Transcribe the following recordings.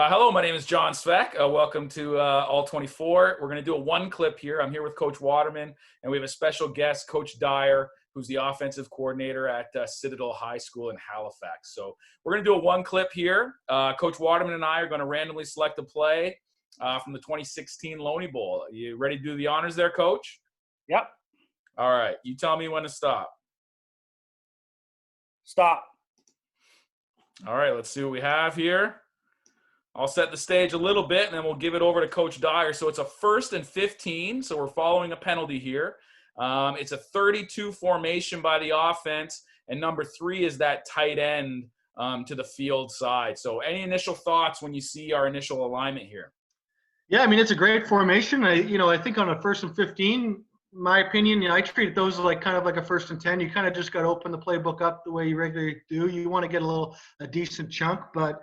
Hello, my name is John Sveck. Welcome to ALL24. We're going to do a one clip here. I'm here with Coach Waterman, and we have a special guest, Coach Dyer, who's the offensive coordinator at Citadel High School in Halifax. So we're going to do a one clip here. Coach Waterman and I are going to randomly select a play from the 2016 Loney Bowl. You ready to do the honors there, Coach? Yep. All right. You tell me when to stop. Stop. All right. Let's see what we have here. I'll set the stage a little bit, and then we'll give it over to Coach Dyer. So it's a 1st and 15, so we're following a penalty here. It's a 32 formation by the offense, and number 3 is that tight end to the field side. So any initial thoughts when you see our initial alignment here? Yeah, I mean, it's a great formation. I think on a 1st and 15, my opinion, I treat those like kind of like a 1st and 10. You kind of just got to open the playbook up the way you regularly do. You want to get a decent chunk, but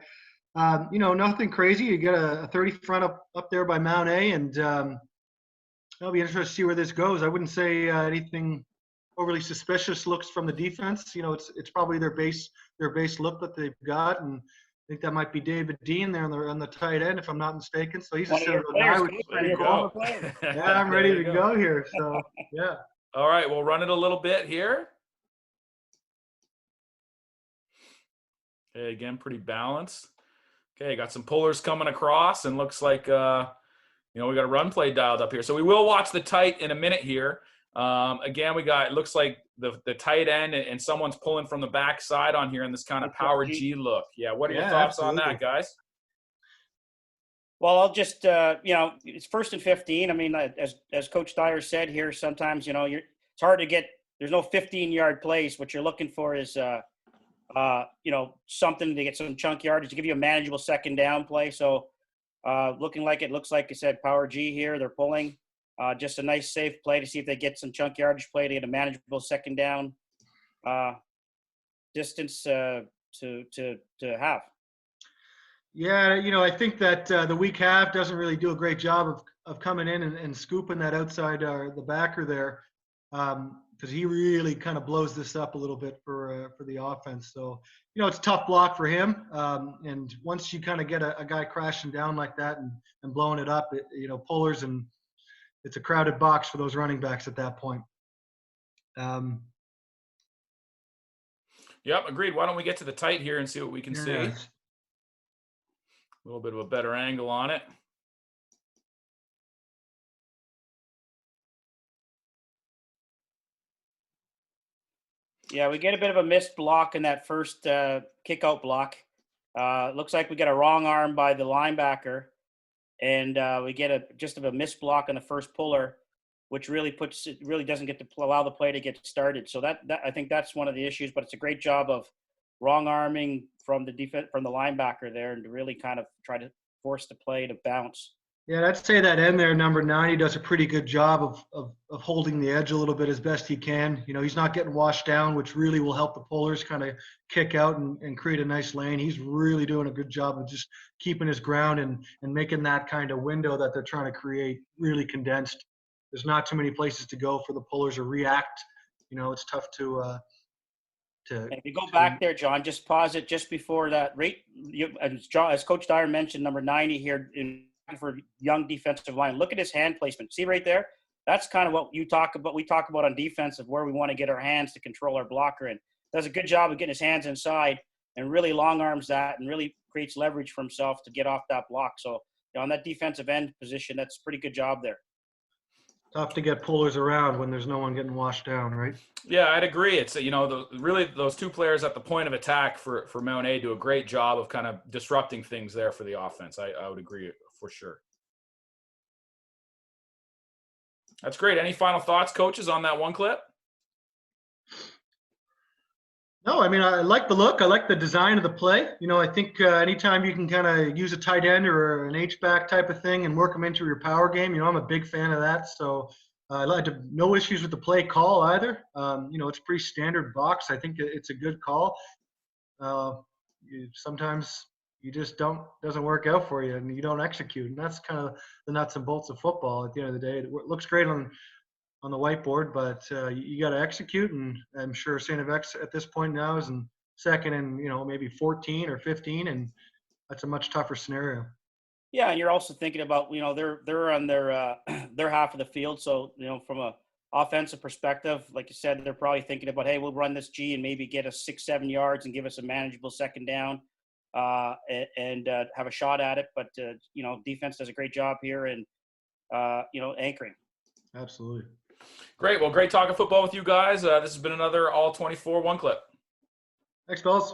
nothing crazy. You get a 30 front up there by Mount A, and I'll be interested to see where this goes. I wouldn't say anything overly suspicious looks from the defense. It's probably their base look that they've got, and I think that might be David Dean there on the tight end, if I'm not mistaken. So he's a sort of guy. Ready to go. Yeah, I'm ready to go here. So yeah. All right, we'll run it a little bit here. Okay, again, pretty balanced. Okay, got some pullers coming across, and looks like we got a run play dialed up here. So we will watch the tight in a minute here. Again, it looks like the tight end and someone's pulling from the back side on here in this kind of power G look. Yeah, what are your thoughts on that, guys? Well, I'll just it's 1st and 15. I mean, as Coach Dyer said here, sometimes it's hard to get. There's no 15-yard plays. What you're looking for is something to get some chunk yardage to give you a manageable 2nd down play. So looks like I said, power G here. They're pulling. Just a nice safe play to see if they get some chunk yardage play to get a manageable 2nd down distance to have. Yeah, I think that the weak half doesn't really do a great job of coming in and scooping that outside the backer there, because he really kind of blows this up a little bit for the offense. So it's a tough block for him, and once you kind of get a guy crashing down like that and blowing it up, pullers, and it's a crowded box for those running backs at that point. Yep, agreed. Why don't we get to the tight here and see what we can see? A little bit of a better angle on it. Yeah, we get a bit of a missed block in that first kick-out block. Looks like we get a wrong arm by the linebacker, and we get just a missed block on the first puller, which really doesn't get to allow the play to get started. So that I think that's one of the issues. But it's a great job of wrong arming from the linebacker there, and to really kind of try to force the play to bounce. Yeah, I'd say that end there, number 90, does a pretty good job of holding the edge a little bit as best he can. He's not getting washed down, which really will help the pullers kind of kick out and create a nice lane. He's really doing a good job of just keeping his ground and making that kind of window that they're trying to create really condensed. There's not too many places to go for the pullers to react. It's tough to if you go back there, John, just pause it just before that. As Coach Dyer mentioned, number 90 here for young defensive line. Look at his hand placement. See right there? That's kind of what we talk about on defense, of where we want to get our hands to control our blocker. And does a good job of getting his hands inside and really long arms that and really creates leverage for himself to get off that block. So on that defensive end position, that's a pretty good job there. Tough to get pullers around when there's no one getting washed down, right? Yeah, I'd agree. It's really those two players at the point of attack for Mount A do a great job of kind of disrupting things there for the offense. I would agree for sure. That's great. Any final thoughts, coaches, on that one clip? No, I mean, I like the look. I like the design of the play. I think anytime you can kind of use a tight end or an H-back type of thing and work them into your power game, I'm a big fan of that. So I had no issues with the play call either. It's pretty standard box. I think it's a good call. Sometimes you just doesn't work out for you and you don't execute. And that's kind of the nuts and bolts of football at the end of the day. It looks great on the whiteboard, but you got to execute. And I'm sure St. FX at this point now is in 2nd and maybe 14 or 15, and that's a much tougher scenario. Yeah, and you're also thinking about, you know, they're on their their half of the field, so you know, from a offensive perspective, like you said, they're probably thinking about, hey, we'll run this G and maybe get us 6-7 yards and give us a manageable second down, and have a shot at it. But you know, defense does a great job here, and you know, anchoring. Absolutely. Great. Well, great talking football with you guys. This has been another ALL24 One Clip. Thanks, fellas.